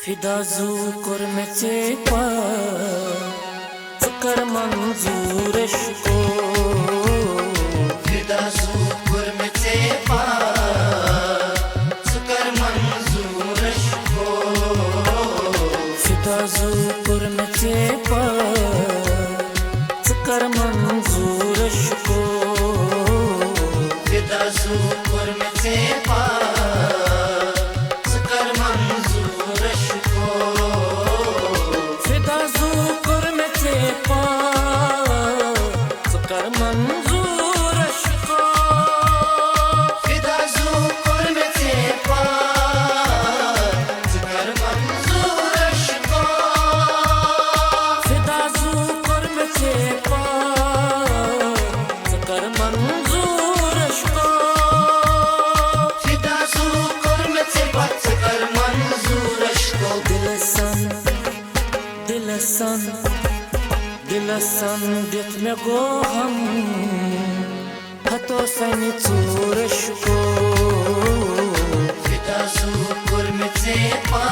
Fidazu kurmece pa Çıkar manzur eşko Fidazu kurmece pa Çıkar manzur eşko Fidazu kurmece pa Çıkar manzur eşko Fidazu kurmece pa Dilasan ditme go ham Hato sani tsurashko Fidazu kurmece pa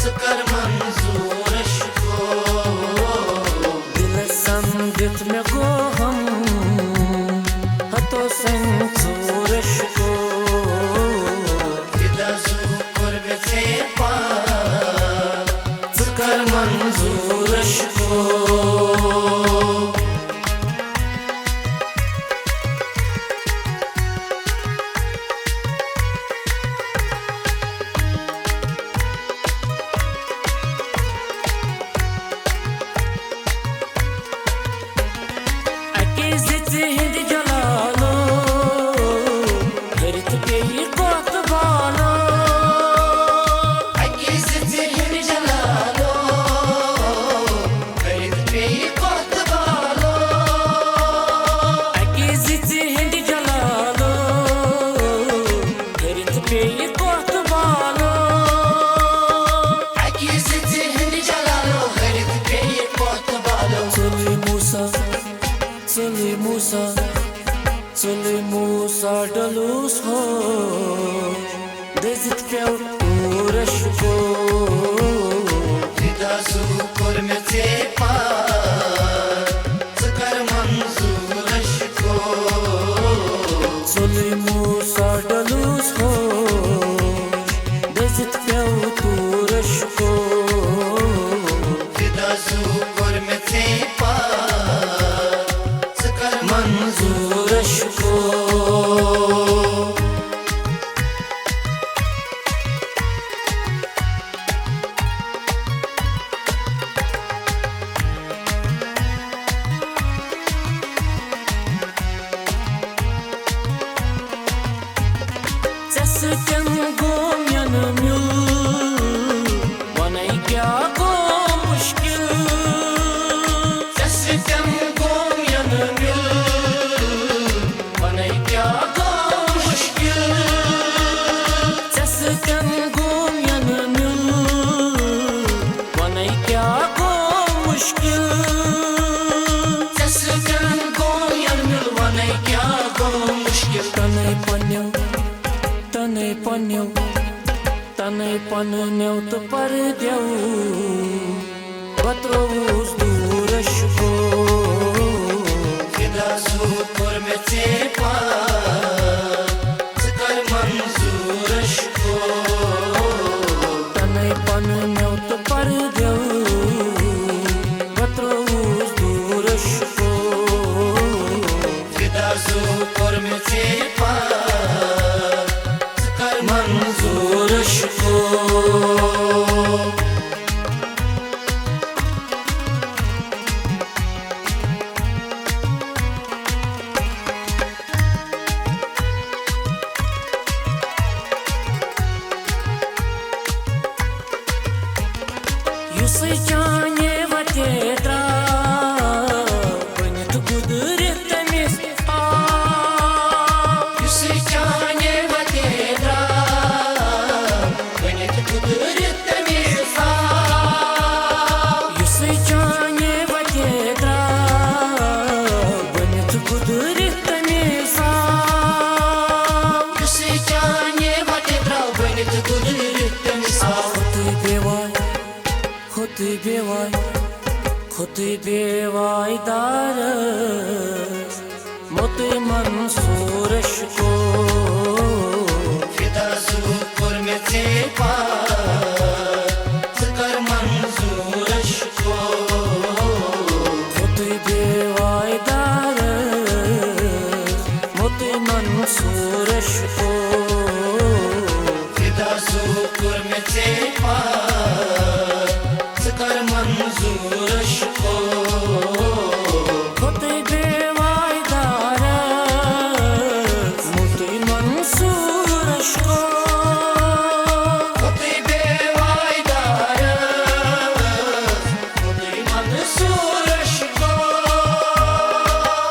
Çıkar manzur eşko Dilasan ditme go ham Hato sani tsurashko Fidazu kurmece pa Çıkar manzur eşko Soli Musa dalus ho Dezit pev urashko Fidazu kurmece pa Çıkar manzur eşko Soli Musa dalus ho Dezit pev urashko Fidazu kurmece pa Çıkar manzur eşko Sesken gom yanım yul Bana kya go mushkil Sesken gom yanım yul Bana kya go mushkil Sesken gom yanım yul Bana kya go mushkil Sesken gom yanım yul Bana kya go mushkil Tanai paneu tu pardeu Batrous durashko Fidazu kurmece pa Çıkar manzur eşko Tanai paneu tu pardeu Batrous durashko Fidazu kurmece pa Çıkar manzur eşko Yusıcane vatetra Bani tu gudret tamis गुदुरित मिसाल Yusi chanye vate draw banit gudurit misal खुद बेवाय दारस मोते मंसूरश को Fida zukur me tepa Zikar manzur ashko खुद बेवाय दारस मोते मंसूरश को Fida zukur me tepa Zikar manzur ashko खुद बेवाय दारस मोते मंसूरश को Khoti bewai daras Khoti mansoor ashko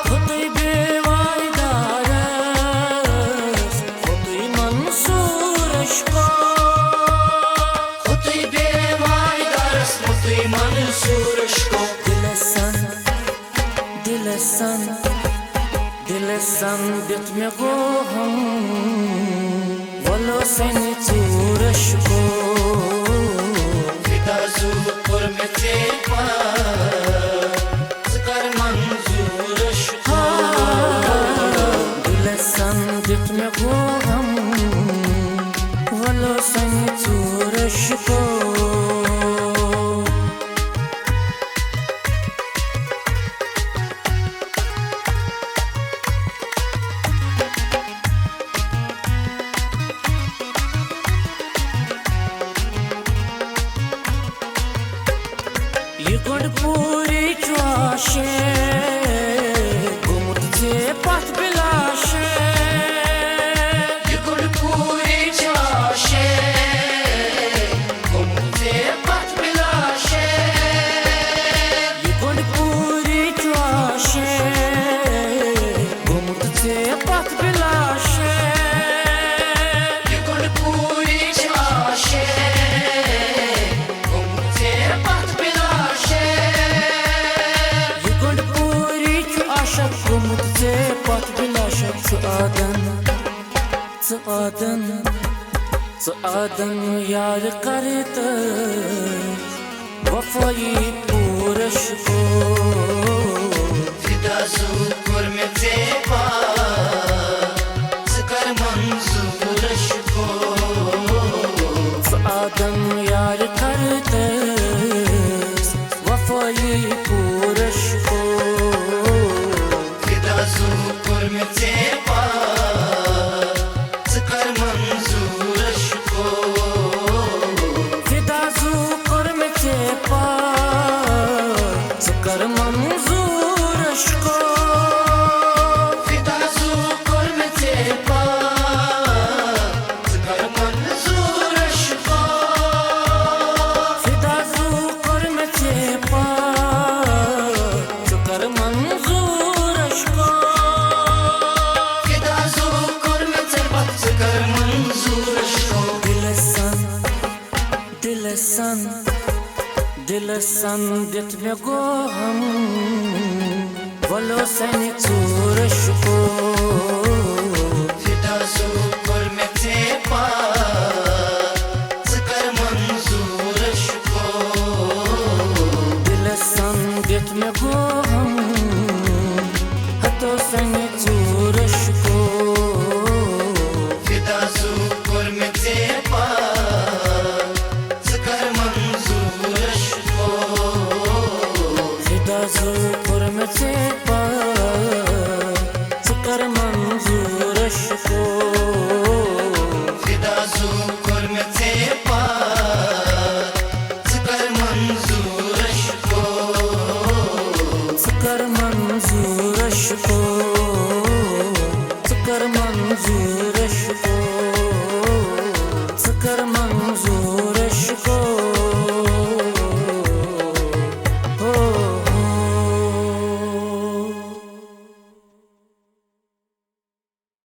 खुद बेवाय दारस मोते मंसूरश को Khoti bewai daras Khoti mansoor ashko दिलसन दित में गो हम वलो सनी चूरश को Fida zukur me tepa Zikar manzoor ashko दिलसन दित में गो हम वलो सनी चूरश को ये गुड़पूरी च्वाशे गुमुत से पथ बिलाशे Yugul puri chashe Gumte pat bilashe ये गुड़पूरी च्वाशे गुमुत से पथ बिलाशे Yugul puri chashe Gumte pat bilashe ये गुड़पूरी च्वाशे गुमुत से पथ बिलाशे आदन यार करत वफाई पूरश को Fida zukur me tepa Zikar manzoor ashko आदम यार करते वफाई पूरश को Fida zukur me tepa Zikar manzoor ashko फिदा ज़ुक़ुर में चेपा ज़िक्र मंज़ूरश को Fida zukur me tepa Zikar manzoor ashko फिदा ज़ुक़ुर में चेपा ज़िक्र मंज़ूरश को Fida zukur me tepa Zikar manzoor ashko दिलसन दित में गो हम वलो सनी चूरश को Fida zukur me tepa Zikar manzoor ashko दिलसन दित में गो हम हतो संग